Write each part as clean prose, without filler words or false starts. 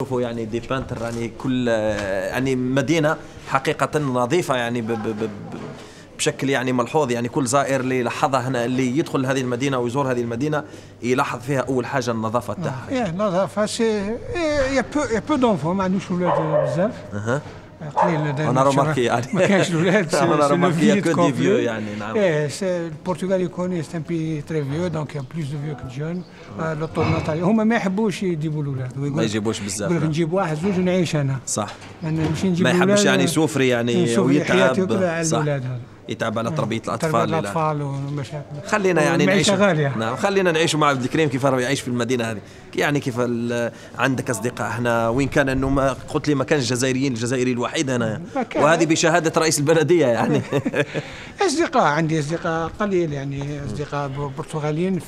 نشوفوا يعني دي بانتر يعني كل يعني مدينة حقيقة نظيفة يعني بشكل يعني ملحوظ. يعني كل زائر اللي لاحظها هنا اللي يدخل هذه المدينة ويزور هذه المدينة يلاحظ فيها أول حاجة النظافة تاعها. النظافة يا بو دونفون ما عندوش ولاد بزاف. قليل انا روماركي يعني ما كانش الاولاد. انا روماركي كو دي فيو يعني. نعم. البرتغال يكون سي ان بي تري فيو دونك بلوس دو فيو كو جون. لو ناتالي هما ما يحبوش يجيبوا الاولاد. ما يجيبوش بزاف. يقول لك نجيب واحد زوج ونعيش انا. صح. انا ماشي نجيب ما يحبش يعني يسوفري يعني ويتعب. صح. يتعب على تربية الأطفال ومشاكل. خلينا يعني نعيش. غالية. نعم خلينا نعيش مع عبد الكريم كيف راه يعيش في المدينة هذه. يعني كيف عندك أصدقاء هنا وين كان إنه ما قلت لي ما كانش جزائريين الجزائري الوحيد هنا وهذه بشهادة رئيس البلدية يعني. أصدقاء عندي أصدقاء قليل يعني أصدقاء برتغاليين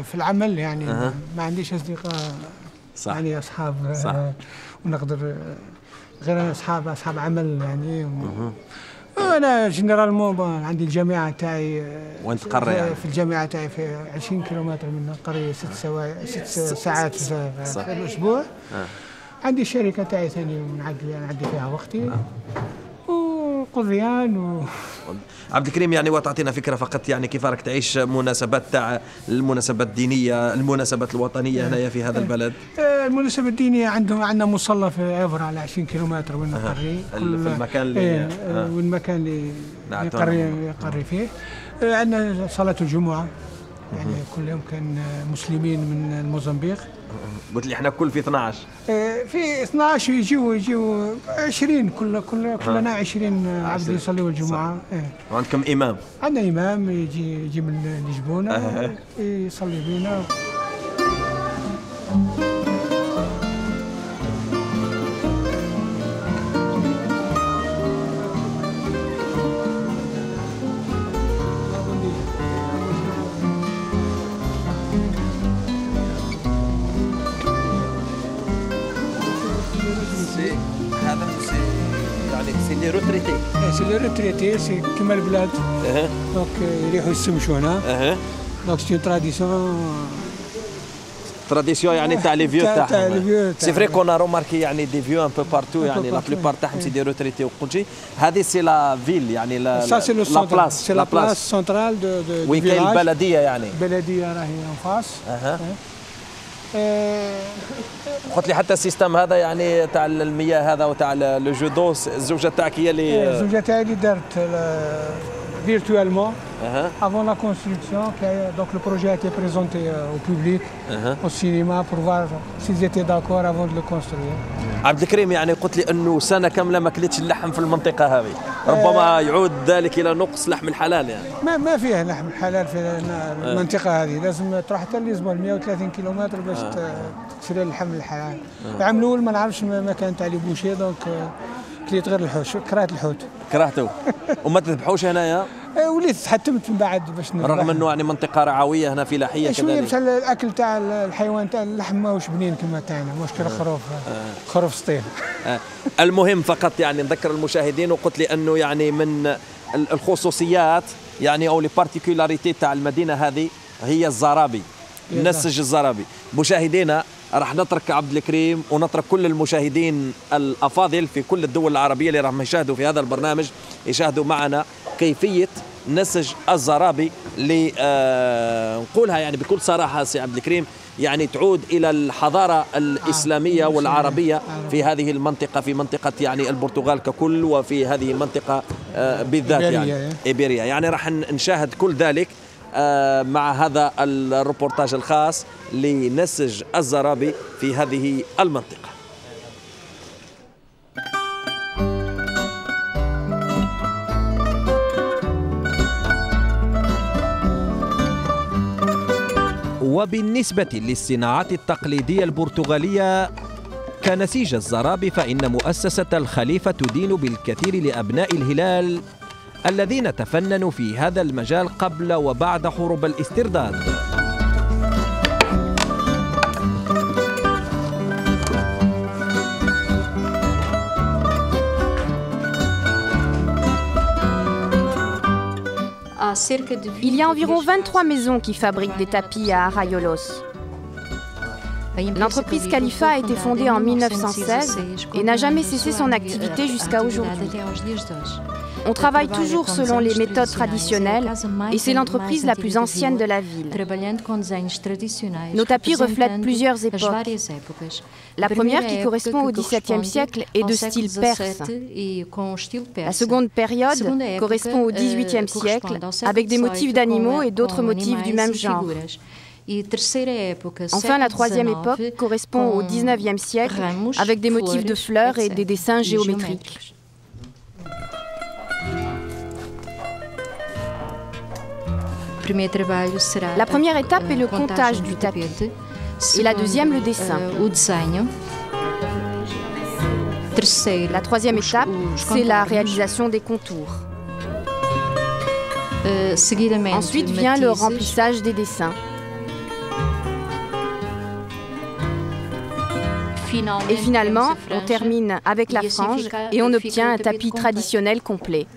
في العمل يعني. ما عنديش أصدقاء. صح. يعني أصحاب. صح. ونقدر غير أصحاب عمل يعني. أنا جنرالمون عندي الجامعة تاعي. وين تقري يعني؟ في الجامعة تاعي في 20 كيلومتر من قرية 6 ساعات في الأسبوع. عندي الشركة تاعي ثاني نعدي فيها وقتي. وقضيان عبد الكريم يعني وتعطينا فكرة فقط يعني كيف راك تعيش مناسبات تاع المناسبات الدينية المناسبات الوطنية هنا في هذا البلد. المناسبة الدينية عندنا مصلى في عبر على 20 كيلومتر من القرية. في المكان اللي والمكان اللي يقري فيه. عندنا صلاة الجمعة يعني كل يوم كان مسلمين من الموزمبيق. قلت لي احنا كل في 12. في 12 يجيو 20 كلنا 20 عبد يصلوا الجمعة. وعندكم إمام؟ عندنا إمام يجي من لشبونة يصلي بينا. سي لي روتريتي سي كيما البلاد. دونك يريحوا يسمشوا هنا. دونك سي تراديسيون يعني تاع لي فيو تاعهم. سي فري كون روماركي يعني دي فيو ان بو بارتو يعني لا بلوبار تاعهم سي دي روتريتي وقلتي هذه سي لا فيل يعني لا بلاص سي لا بلاص سنترال دو وين كاين البلديه يعني. البلديه راهي ان فاس. قلت لي حتى السيستم هذا يعني تاع المياه هذا وتاع لو جو دو الزوجه تاعك هي اللي الزوجه تاعي اللي دارت virtuellement avant la construction. Donc le projet a été présenté au public, au cinéma, pour voir s'ils étaient d'accord avant de le construire. عبد الكريم يعني قلت لي انه سنه كامله ما كلتش اللحم في المنطقه هذه. ربما يعود ذلك الى نقص لحم الحلال يعني. ما فيه لحم الحلال في المنطقه هذه. لازم تروح حتى لليزبون 130 كيلومتر باش تشري اللحم الحلال. العام الاول ما نعرفش ما كان تاع لي بوشي دونك كليت غير الحوت. كرهت الحوت. كرهته. وما تذبحوش هنايا؟ وليت تحتمت من بعد باش نذبح. رغم انه يعني منطقه رعويه هنا في لاحيه شويه باش الاكل تاع الحيوان تاع اللحم ماهوش بنين كما تاعنا مش كالخروف. خروف سطيل. المهم فقط يعني نذكر المشاهدين وقلت لي انه يعني من الخصوصيات يعني او لي بارتيكولاريتي تاع المدينه هذه هي الزرابي. النسج الزرابي. مشاهدينا راح نترك عبد الكريم ونترك كل المشاهدين الافاضل في كل الدول العربيه اللي راهم يشاهدوا في هذا البرنامج يشاهدوا معنا كيفيه نسج الزرابي اللي نقولها يعني بكل صراحه سي عبد الكريم يعني تعود الى الحضاره الاسلاميه والعربيه في هذه المنطقه في منطقه يعني البرتغال ككل وفي هذه المنطقه بالذات يعني إيبيريا. يعني راح نشاهد كل ذلك مع هذا الروبورتاج الخاص لنسج الزرابي في هذه المنطقة. وبالنسبة للصناعات التقليدية البرتغالية كنسيج الزرابي فإن مؤسسة الخليفة تدين بالكثير لأبناء الهلال الذين تفننوا في هذا المجال قبل وبعد حروب الاسترداد. Il y a environ 23 maisons qui fabriquent des tapis à Arraiolos. L'entreprise Khalifa a été fondée en 1916 et n'a jamais cessé son activité jusqu'à aujourd'hui. On travaille toujours selon les méthodes traditionnelles et c'est l'entreprise la plus ancienne de la ville. Nos tapis reflètent plusieurs époques. La première, qui correspond au XVIIe siècle, est de style perse. La seconde période correspond au XVIIIe siècle, avec des motifs d'animaux et d'autres motifs du même genre. Enfin, la troisième époque correspond au XIXe siècle, avec des motifs de fleurs et des dessins géométriques. La première étape est le comptage du tapis et la deuxième le dessin. La troisième étape, c'est la réalisation des contours. Ensuite vient le remplissage des dessins. Et finalement, on termine avec la frange et on obtient un tapis traditionnel complet.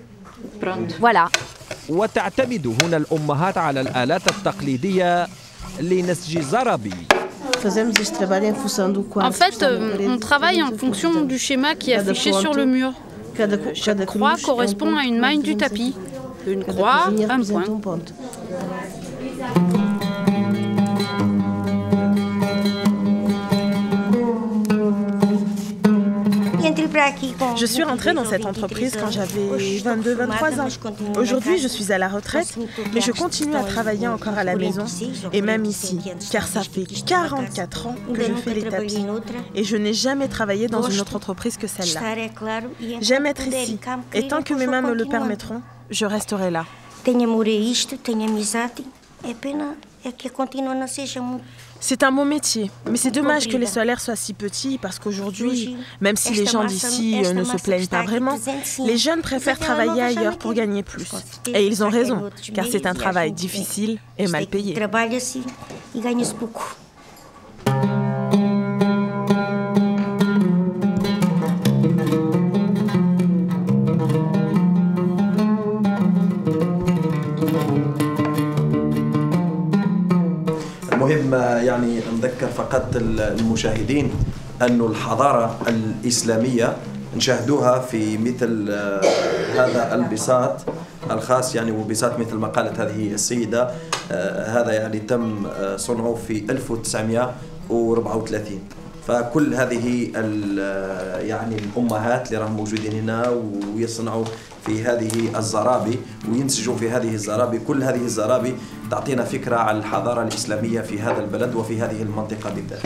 Voilà. وتعتمد هنا الأمهات على الآلات التقليدية لنسج الزرابي. En fait, on travaille en fonction du schéma qui est affiché sur le mur. Chaque croix correspond à une maille du tapis. Une croix, un point. Je suis rentrée dans cette entreprise quand j'avais 22-23 ans. Aujourd'hui, je suis à la retraite, mais je continue à travailler encore à la maison et même ici, car ça fait 44 ans que je fais les tapis et je n'ai jamais travaillé dans une autre entreprise que celle-là. J'aime être ici et tant que mes mains me le permettront, je resterai là. C'est un beau métier, mais c'est dommage que les salaires soient si petits parce qu'aujourd'hui, même si les gens d'ici ne se plaignent pas vraiment, les jeunes préfèrent travailler ailleurs pour gagner plus. Et ils ont raison, car c'est un travail difficile et mal payé. المهم يعني نذكر فقط المشاهدين أن الحضارة الإسلامية نشاهدوها في مثل هذا البساط الخاص يعني وبساط مثل ما قالت هذه السيدة هذا يعني تم صنعه في 1934 فكل هذه يعني الأمهات اللي راهم موجودين هنا ويصنعوا في هذه الزرابي وينسجوا في هذه الزرابي كل هذه الزرابي تعطينا فكرة عن الحضارة الإسلامية في هذا البلد وفي هذه المنطقة بالذات.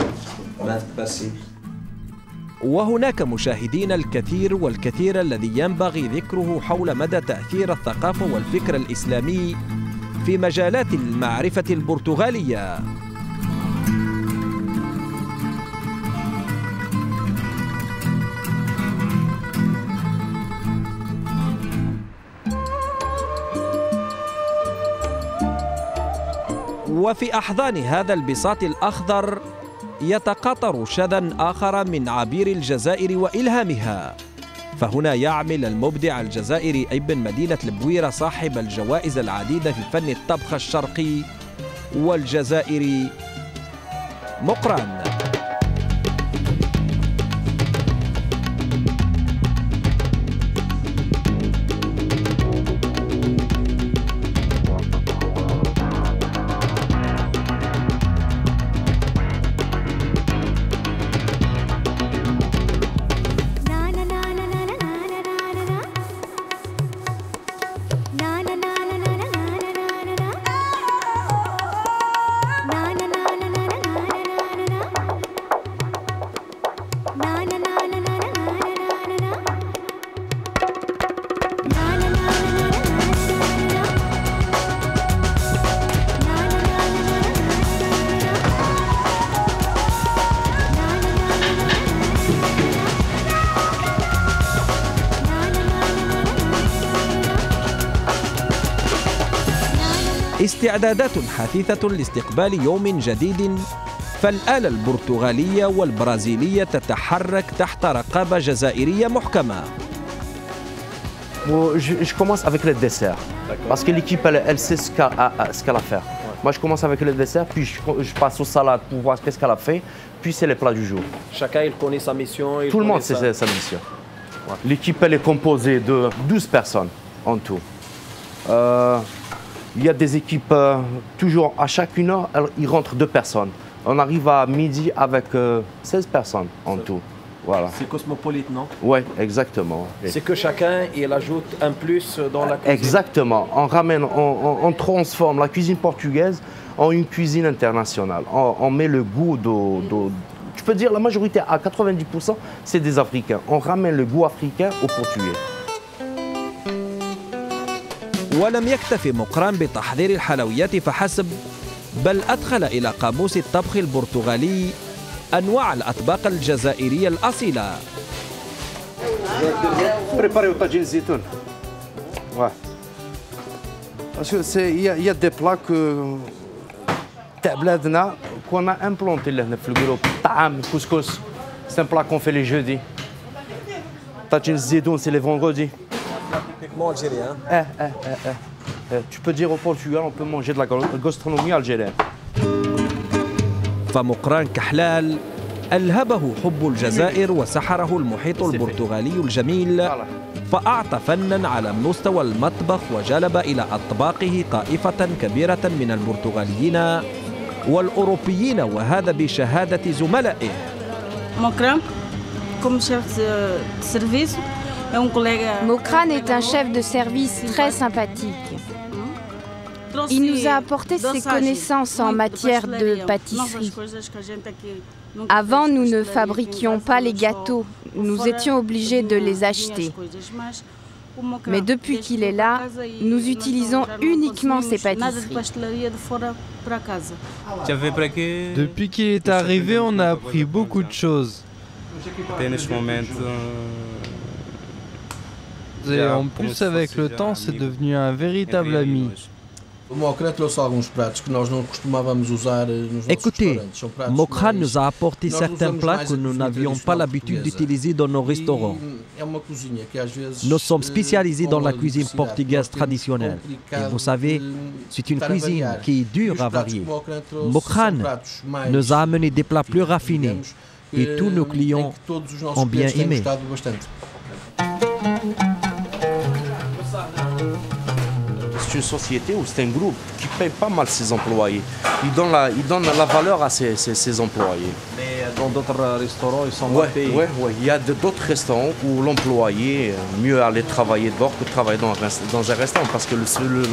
وهناك مشاهدين الكثير والكثير الذي ينبغي ذكره حول مدى تأثير الثقافة والفكر الإسلامي في مجالات المعرفة البرتغالية. وفي أحضان هذا البساط الأخضر يتقاطر شذا آخر من عبير الجزائر وإلهامها فهنا يعمل المبدع الجزائري ابن مدينة البويرة صاحب الجوائز العديدة في فن الطبخ الشرقي والجزائري مقران. استعدادات حثيثة لاستقبال يوم جديد فالآلة البرتغالية والبرازيلية تتحرك تحت رقابة جزائرية محكمة. Je commence avec le dessert, parce que l'équipe elle sait ce qu'elle a à faire. Moi, je commence avec le dessert, puis je passe aux salades pour voir qu'est-ce qu'elle a fait, puis c'est les plats du jour. Chacun, il connaît sa mission. Tout le monde sait sa mission. Ouais. L'équipe, elle est composée de 12 personnes en tout. Il y a des équipes, toujours à chaque une heure, il rentre 2 personnes. On arrive à midi avec 16 personnes en tout. Voilà. C'est cosmopolite, non? Oui, exactement. C'est que chacun, il ajoute un plus dans la cuisine. Exactement. On transforme la cuisine portugaise en une cuisine internationale. On met le goût je peux dire la majorité, à 90%, c'est des Africains. On ramène le goût africain aux Portugais. ولم يكتفي مقران بتحضير الحلويات فحسب، بل أدخل إلى قاموس الطبخ البرتغالي أنواع الأطباق الجزائرية الأصيلة. Préparez au tagine zitoun. Ouais. Parce qu'il y a des plats qu'on a implantés dans le groupe. Ta'am, couscous, c'est un plat qu'on fait les jeudis. Tagine zitoun, c'est les vendredis. Typiquement algérien. Tu peux dire au Portugal, on peut manger de la gastronomie algérienne. فمقران كحلال ألهبه حب الجزائر وسحره المحيط البرتغالي الجميل، فأعطى فناً على مستوى المطبخ وجلب إلى أطباقه طائفة كبيرة من البرتغاليين والأوروبيين، وهذا بشهادة زملائه. مقران comme chef de service et un collègue. Mokran est un chef de service très sympathique. Il nous a apporté ses connaissances en matière de pâtisserie. Avant, nous ne fabriquions pas les gâteaux, nous étions obligés de les acheter. Mais depuis qu'il est là, nous utilisons uniquement ces pâtisseries. Depuis qu'il est arrivé, on a appris beaucoup de choses. Et en plus, avec le temps, c'est devenu un véritable ami. Écoutez, Mokran nous a apporté certains plats que nous n'avions pas l'habitude d'utiliser dans nos restaurants. Nous sommes spécialisés dans la cuisine portugaise traditionnelle. Et vous savez, c'est une cuisine qui est dure à varier. Mokran nous a amené des plats plus raffinés et tous nos clients ont bien aimé. C'est une société ou c'est un groupe qui paye pas mal ses employés. Il donne la valeur à ses employés. Mais dans d'autres restaurants, ils sont mal payés. Oui. Il y a d'autres restaurants où l'employé mieux aller travailler dehors que travailler dans un restaurant parce que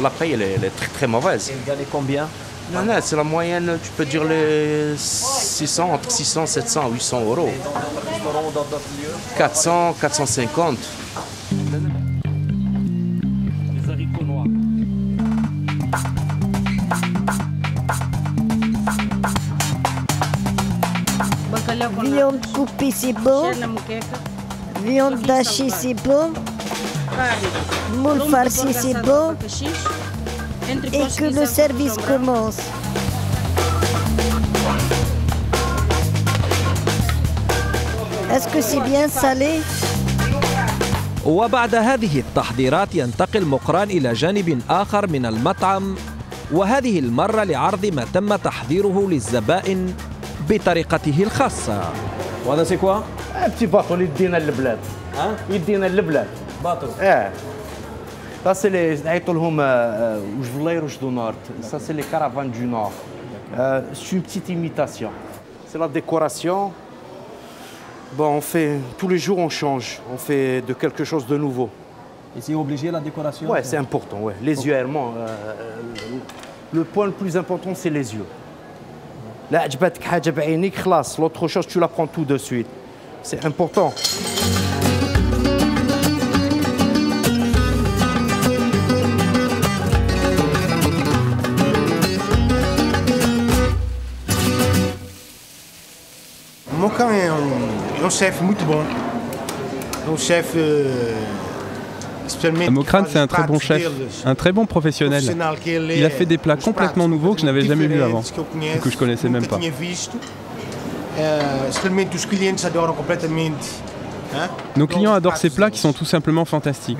la paye elle est très, très mauvaise. Il gagne combien? Non, c'est la moyenne, tu peux dire les 600, entre 600, 700, 800 euros. Et dans d'autres restaurants ou dans d'autres lieux? 400, 450. Viande coupée, c'est bon. Viande d'hachée, c'est bon. Moule farci, c'est bon. Et que le service commence. Est-ce que c'est bien salé? وبعد هذه التحضيرات ينتقل مقران إلى جانب آخر من المطعم، وهذه المرة لعرض ما تم تحضيره للزبائن بطريقته الخاصة. وهذا سي كوا؟ بتي باطو اللي يدينا للبلاد. يدينا للبلاد. باطو. Ça c'est les نعيطوا لهم os veleiros do norte. Ça c'est les caravanes du nord. C'est une petite imitation. C'est la décoration. Bon, on fait tous les jours on change. On fait de quelque chose de nouveau. Et c'est obligé la décoration? Ouais, c'est important. Ouais. Les yeux, le point le plus important c'est les yeux. Là, عجبتك حاجة بعينيك خلاص. L'autre chose tu la prends tout de suite. C'est important. Mokran é chef muito bom. Chef Mokran, c'est un très bon chef, un très bon professionnel. Il a fait des plats complètement nouveaux que je n'avais jamais vus avant, et que je connaissais même pas. Nos clients adorent ces plats qui sont tout simplement fantastiques.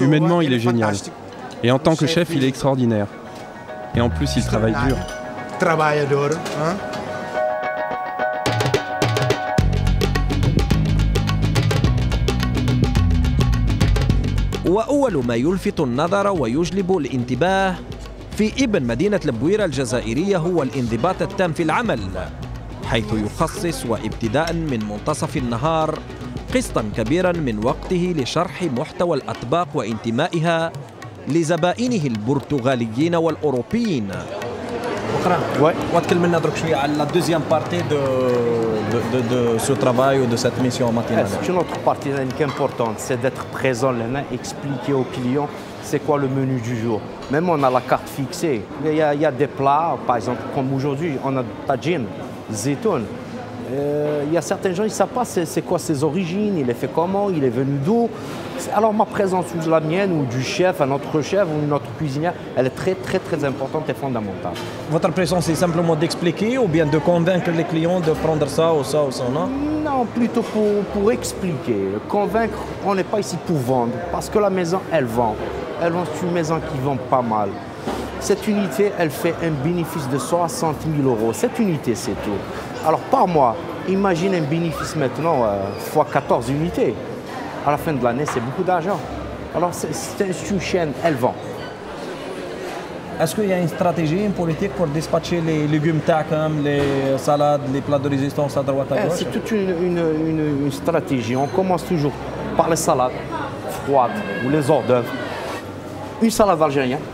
Humainement, il est génial. Et en tant que chef, il est extraordinaire. Et en plus, il travaille dur. Trabalhador, hein? وأول ما يلفت النظر ويجلب الانتباه في ابن مدينة البويرة الجزائرية هو الانضباط التام في العمل، حيث يخصص وابتداء من منتصف النهار قسطا كبيرا من وقته لشرح محتوى الأطباق وانتمائها لزبائنه البرتغاليين والأوروبيين. وتكلمنا درك شوية على la deuxième partie de ce travail ou de cette mission matinale. C'est une autre partie importante, c'est d'être présent là, expliquer aux clients c'est quoi le menu du jour. Même on a la carte fixée. Il y a des plats, par exemple, comme aujourd'hui, on a tagine, zeytoun. Il y a certains gens, ils ne savent pas c'est quoi ses origines, il est fait comment, il est venu d'où. Alors ma présence ou la mienne ou du chef, un autre chef ou une autre cuisinière, elle est très importante et fondamentale. Votre présence, c'est simplement d'expliquer ou bien de convaincre les clients de prendre ça ou ça ou ça, non? Non, plutôt pour expliquer. Convaincre, on n'est pas ici pour vendre, parce que la maison, elle vend. Elle vend, c'est une maison qui vend pas mal. Cette unité, elle fait un bénéfice de 60 000 €. Cette unité, c'est tout. Alors par mois, imagine un bénéfice maintenant fois 14 unités. À la fin de l'année, c'est beaucoup d'argent. Alors c'est une chaîne, elle vend. Est-ce qu'il y a une stratégie, une politique pour dispatcher les légumes tacam, les salades, les plats de résistance à droite à gauche? C'est toute une stratégie. On commence toujours par les salades froides ou les hors d'œuvre. Une salade algérienne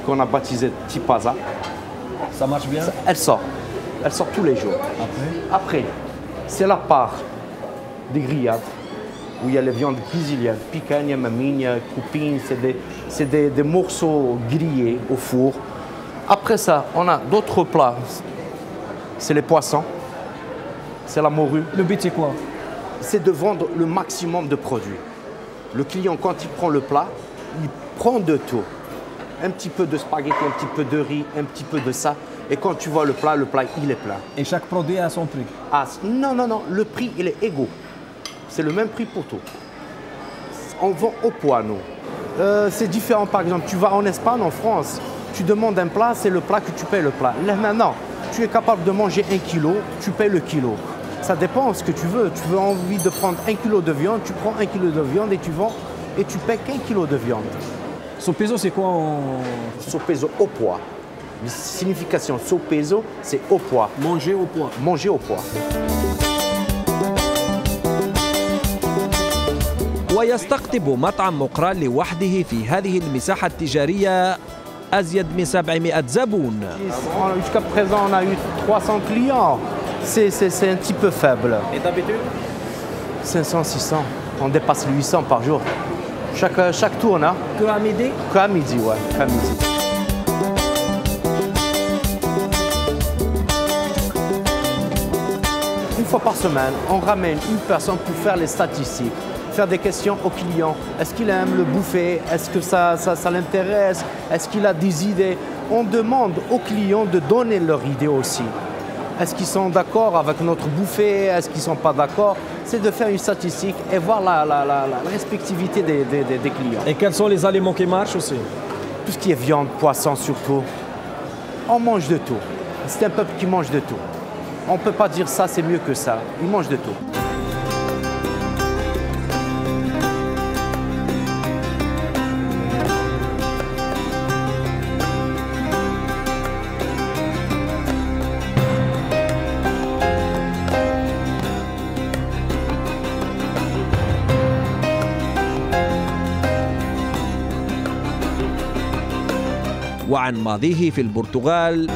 qu'on a baptisée Tipaza. Ça marche bien? Elle sort tous les jours. Après c'est la part des grillades, où il y a les viandes brésiliennes, picanha, maminha, cupim, c'est des morceaux grillés au four. Après ça, on a d'autres plats, c'est les poissons, c'est la morue. Le but c'est quoi? C'est de vendre le maximum de produits. Le client, quand il prend le plat, il prend de tout. Un petit peu de spaghetti, un petit peu de riz, un petit peu de ça. Et quand tu vois le plat, il est plein. Et chaque produit a son prix? Non, le prix, il est égaux. C'est le même prix pour tout. On vend au poids, nous. C'est différent, par exemple, tu vas en Espagne, en France, tu demandes un plat, c'est le plat que tu payes le plat. Là, maintenant, tu es capable de manger 1 kilo, tu payes le kilo. Ça dépend de ce que tu veux. Tu veux envie de prendre 1 kilo de viande, tu prends 1 kilo de viande et tu vends et tu payes qu'1 kilo de viande. Sopeso, c'est quoi Sopeso au poids. La signification sopeso, c'est au poids. Manger au poids. Manger au poids. ويستقطب مطعم مقران لوحده في هذه المساحة التجارية أزيد من 700 زبون. Jusqu'à présent, on a eu 300 clients. C'est un petit peu faible. Et d'habitude 500, 600. On dépasse les 800 par jour. Chaque tour, hein? Que à midi? Que à midi, ouais. Qu'à midi. Une fois par semaine, on ramène une personne pour faire les statistiques, faire des questions aux clients. Est-ce qu'il aime le bouffer? Est-ce que ça l'intéresse? Est-ce qu'il a des idées? On demande aux clients de donner leurs idées aussi. Est-ce qu'ils sont d'accord avec notre bouffée? Est-ce qu'ils ne sont pas d'accord? C'est de faire une statistique et voir la respectivité des clients. Et quels sont les aliments qui marchent aussi? Tout ce qui est viande, poisson surtout. On mange de tout. C'est un peuple qui mange de tout. On ne peut pas dire ça, c'est mieux que ça. Ils mangent de tout. وعن ماضيه في البرتغال